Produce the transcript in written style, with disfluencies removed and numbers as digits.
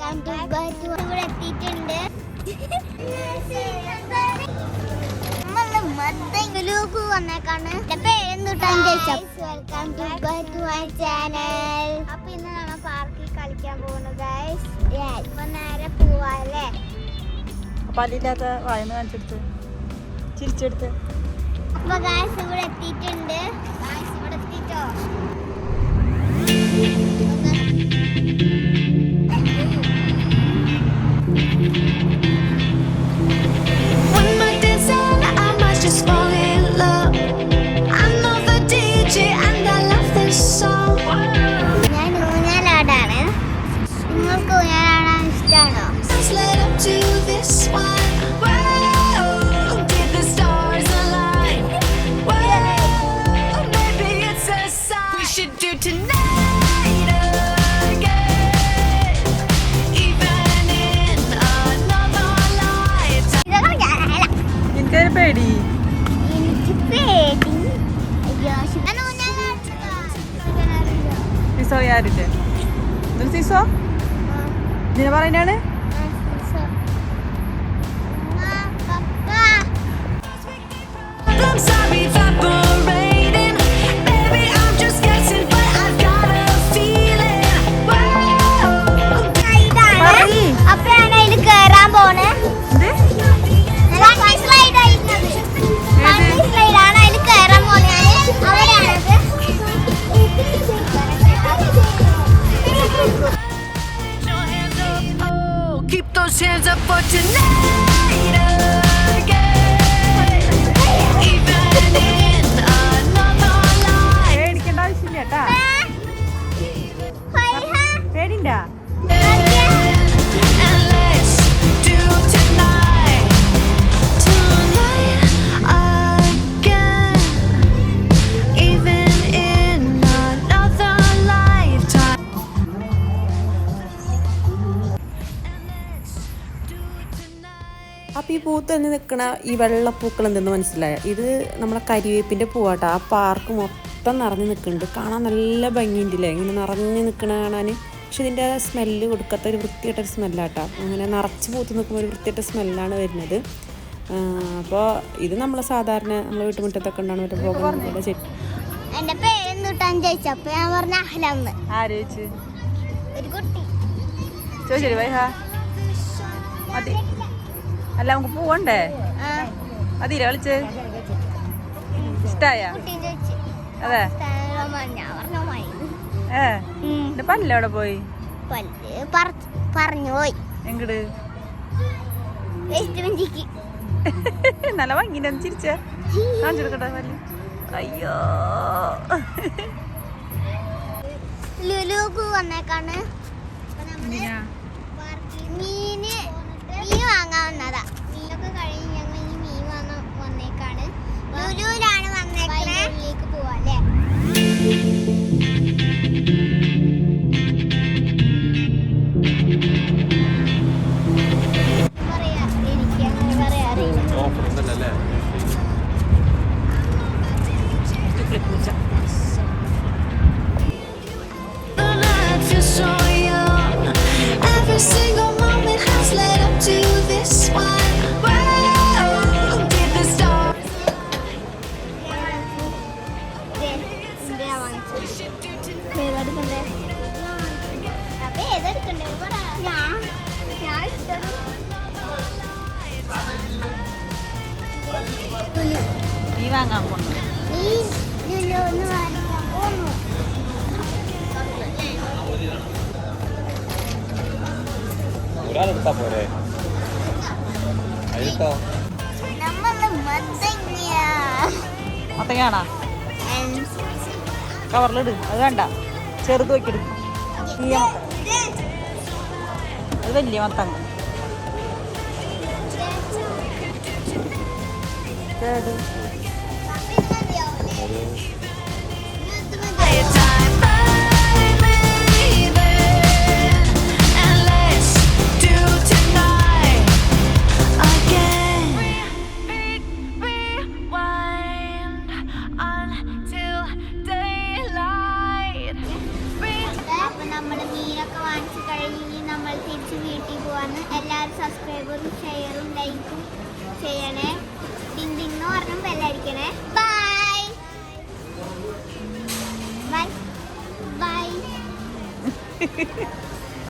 ഇവിടെ എത്തിയിട്ടുണ്ട്. വന്നേക്കാണ് അപ്പൊ ഇന്ന് നമ്മൾ പാർക്കിൽ കളിക്കാൻ പോകുന്നത്. ഇപ്പൊ നേരെ പോവാല്ലേ. പല്ലില്ലാത്ത വായന കാണിച്ചെടുത്ത് ചിരിച്ചെടുത്ത്. അപ്പൊ ഗായ്സ് ഇവിടെ എത്തിയിട്ടുണ്ട്. ഇവിടെ എത്തിയിട്ടോ. ഞാൻ ഊഞ്ഞാലാടാണ്. നിങ്ങൾക്ക് ഊഞ്ഞാലാടാൻ ഇഷ്ടമാണോ? പേടി എനിക്ക് പേടി. സിസോ ആരില്ലേ സിസോ ഇതിനെ പറയുന്നാണ്. അപ്പഴാണ് അതിൽ കേറാൻ പോണേ. Hands up for tonight again, even in another life. പേടിക്കേണ്ട ആവശ്യമില്ല കേട്ടാ. പേടിണ്ടാ? And let's do tonight again, even in another lifetime. അപ്പോൾ ഈ പൂത്ത് തന്നെ നിൽക്കണ ഈ വെള്ളപ്പൂക്കൾ എന്തെന്ന് മനസ്സിലായോ? ഇത് നമ്മളെ കരിവേപ്പിൻ്റെ പൂവാട്ടോ. ആ പാർക്ക് മൊത്തം നിറഞ്ഞ് നിൽക്കുന്നുണ്ട്. കാണാൻ നല്ല ഭംഗിയുണ്ടല്ലേ ഇങ്ങനെ നിറഞ്ഞ് നിൽക്കണ കാണാൻ. പക്ഷെ ഇതിൻ്റെ സ്മെല്ല് കൊടുക്കാത്ത ഒരു വൃത്തിയായിട്ടൊരു സ്മെല്ലാട്ടോ. അങ്ങനെ നിറച്ച് പൂത്ത് നിൽക്കുമ്പോൾ ഒരു വൃത്തിയായിട്ട സ്മെല്ലാണ് വരുന്നത്. അപ്പോൾ ഇത് നമ്മൾ സാധാരണ നമ്മളെ വീട്ടുമുറ്റത്തൊക്കെ ഉണ്ടാണ് മറ്റേ പോകുന്നത് ചെടി. എന്റെ പേരെന്തുട്ടാന്ന് ചോദിച്ചപ്പോ ഞാൻ പറഞ്ഞ അഹ്ലാന്ന്. ആര് ചോദിച്ചു? ഒരു കുട്ടി ചോദിച്ചേ വൈ ഹാ മതി. അല്ല നമുക്ക് പോവണ്ടേ? മതിയില്ല കളിച്ച് ഇഷ്ടായ? അതെ. എന്റെ പല്ല എവിടെ പോയി? പറഞ്ഞു പോയി. എങ്ങട്? നല്ല ഭംഗിന്റെ ചിരിച്ച കാണിച്ചെടുക്കട്ടെ പല്ല്. അയ്യോ ലുലുക്ക് വന്നേക്കാണ്. മീൻ വാങ്ങാൻ വന്നതാ. മീനൊക്കെ കഴിഞ്ഞ് ഞങ്ങൾ ഈ മീൻ വാങ്ങാൻ വന്നേക്കാണ്. ലുലുവിലാണ് വന്നേക്കണേ. ലേക്ക് പോവാല്ലേ? എനിക്ക് അങ്ങനെ പറയാറില്ല. Every single moment has led up to this one. Whoa, did the stars? നീ വാങ്ങാൻ പോണു. ഒരാളെടുത്താ പോരെ? മത്തങ്ങാണോ? കവറിലിട്. അത് വേണ്ട, ചെറുത് നോക്കിയിട്. അത് വലിയ മത്തങ്ങ. നമ്മള് മീനൊക്കെ വാങ്ങിച്ചു കഴിഞ്ഞ് നമ്മൾ തിരിച്ച് ഇഷ്ടമാണ് എല്ലാവരും സബ്സ്ക്രൈബറും ഷെയറും ലൈക്കും ചെയ്യണേ. ഡിങ് ഡിങ് എന്ന് പറഞ്ഞ ബെല്ലടിക്കണേ. Bye bye bye.